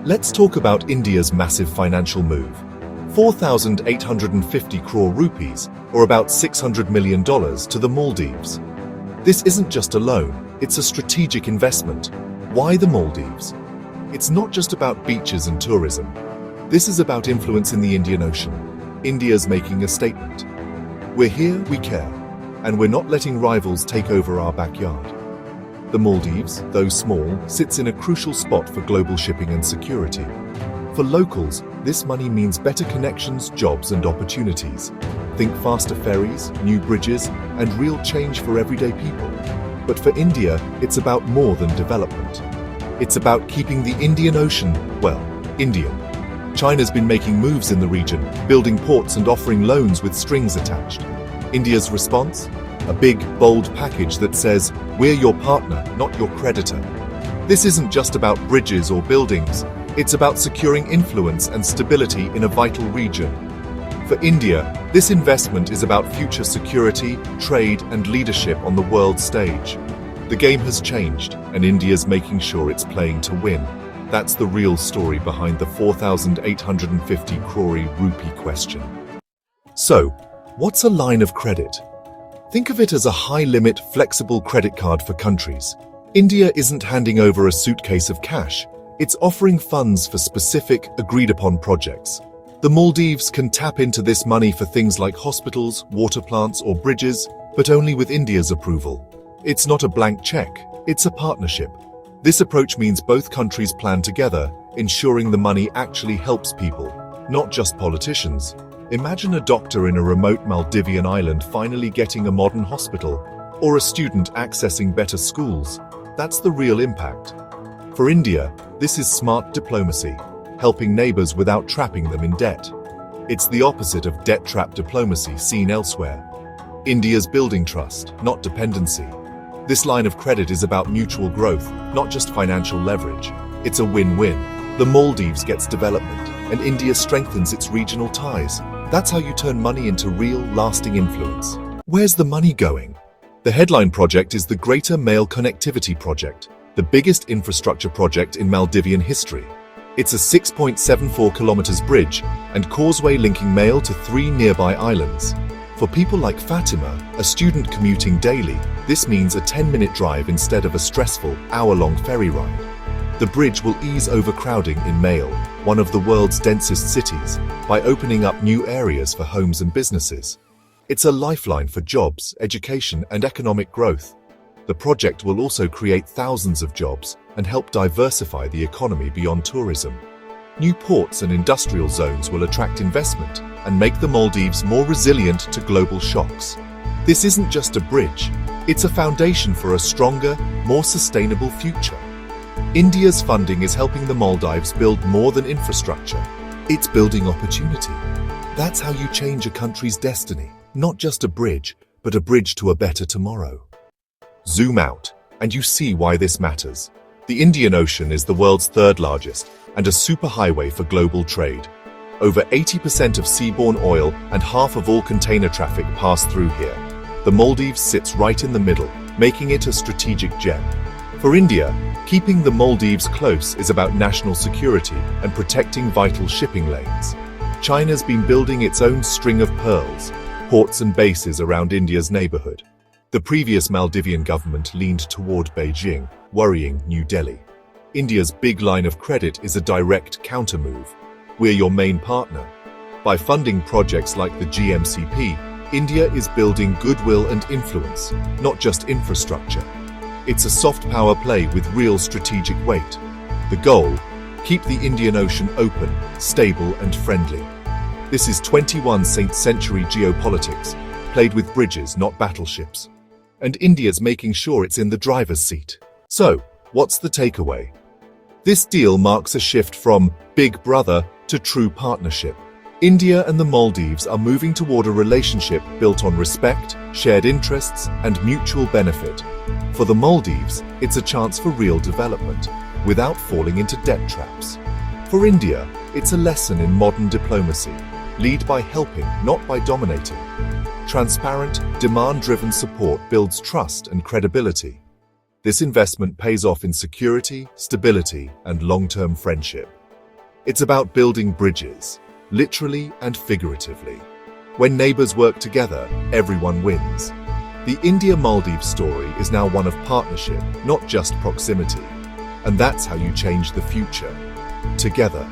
Let's talk about India's massive financial move. 4,850 crore rupees, or about $600 million to the Maldives. This isn't just a loan, it's a strategic investment. Why the Maldives? It's not just about beaches and tourism. This is about influence in the Indian Ocean. India's making a statement. We're here, we care, and we're not letting rivals take over our backyard. The Maldives, though small, sits in a crucial spot for global shipping and security. For locals, this money means better connections, jobs, and opportunities. Think faster ferries, new bridges, and real change for everyday people. But for India, it's about more than development. It's about keeping the Indian Ocean, well, Indian. China's been making moves in the region, building ports and offering loans with strings attached. India's response? A big, bold package that says, we're your partner, not your creditor. This isn't just about bridges or buildings. It's about securing influence and stability in a vital region. For India, this investment is about future security, trade, and leadership on the world stage. The game has changed, and India's making sure it's playing to win. That's the real story behind the 4,850 crore rupee question. So, what's a line of credit? Think of it as a high-limit, flexible credit card for countries. India isn't handing over a suitcase of cash. It's offering funds for specific, agreed-upon projects. The Maldives can tap into this money for things like hospitals, water plants, or bridges, but only with India's approval. It's not a blank check, it's a partnership. This approach means both countries plan together, ensuring the money actually helps people, not just politicians. Imagine a doctor in a remote Maldivian island finally getting a modern hospital, or a student accessing better schools. That's the real impact. For India, this is smart diplomacy, helping neighbors without trapping them in debt. It's the opposite of debt-trap diplomacy seen elsewhere. India's building trust, not dependency. This line of credit is about mutual growth, not just financial leverage. It's a win-win. The Maldives gets development, and India strengthens its regional ties. That's how you turn money into real, lasting influence. Where's the money going? The headline project is the Greater Mail Connectivity Project, the biggest infrastructure project in Maldivian history. It's a 6.74 kilometers bridge and causeway linking Mail to 3 nearby islands. For people like Fatima, a student commuting daily, this means a 10-minute drive instead of a stressful, hour-long ferry ride. The bridge will ease overcrowding in Mail, one of the world's densest cities, by opening up new areas for homes and businesses. It's a lifeline for jobs, education, and economic growth. The project will also create thousands of jobs and help diversify the economy beyond tourism. New ports and industrial zones will attract investment and make the Maldives more resilient to global shocks. This isn't just a bridge, it's a foundation for a stronger, more sustainable future. India's funding is helping the Maldives build more than infrastructure. It's building opportunity. That's how you change a country's destiny. Not just a bridge, but a bridge to a better tomorrow. Zoom out, and you see why this matters. The Indian Ocean is the world's third largest and a superhighway for global trade. Over 80% of seaborne oil and half of all container traffic pass through here. The Maldives sits right in the middle, making it a strategic gem. For India, keeping the Maldives close is about national security and protecting vital shipping lanes. China's been building its own string of pearls, ports and bases around India's neighborhood. The previous Maldivian government leaned toward Beijing, worrying New Delhi. India's big line of credit is a direct countermove. We're your main partner. By funding projects like the GMCP, India is building goodwill and influence, not just infrastructure. It's a soft power play with real strategic weight. The goal? Keep the Indian Ocean open, stable, and friendly. This is 21st century geopolitics, played with bridges, not battleships. And India's making sure it's in the driver's seat. So, what's the takeaway? This deal marks a shift from Big Brother to true partnership. India and the Maldives are moving toward a relationship built on respect, shared interests, and mutual benefit. For the Maldives, it's a chance for real development, without falling into debt traps. For India, it's a lesson in modern diplomacy. Lead by helping, not by dominating. Transparent, demand-driven support builds trust and credibility. This investment pays off in security, stability, and long-term friendship. It's about building bridges, literally and figuratively. When neighbors work together, everyone wins. The India-Maldives story is now one of partnership, not just proximity. And that's how you change the future. Together.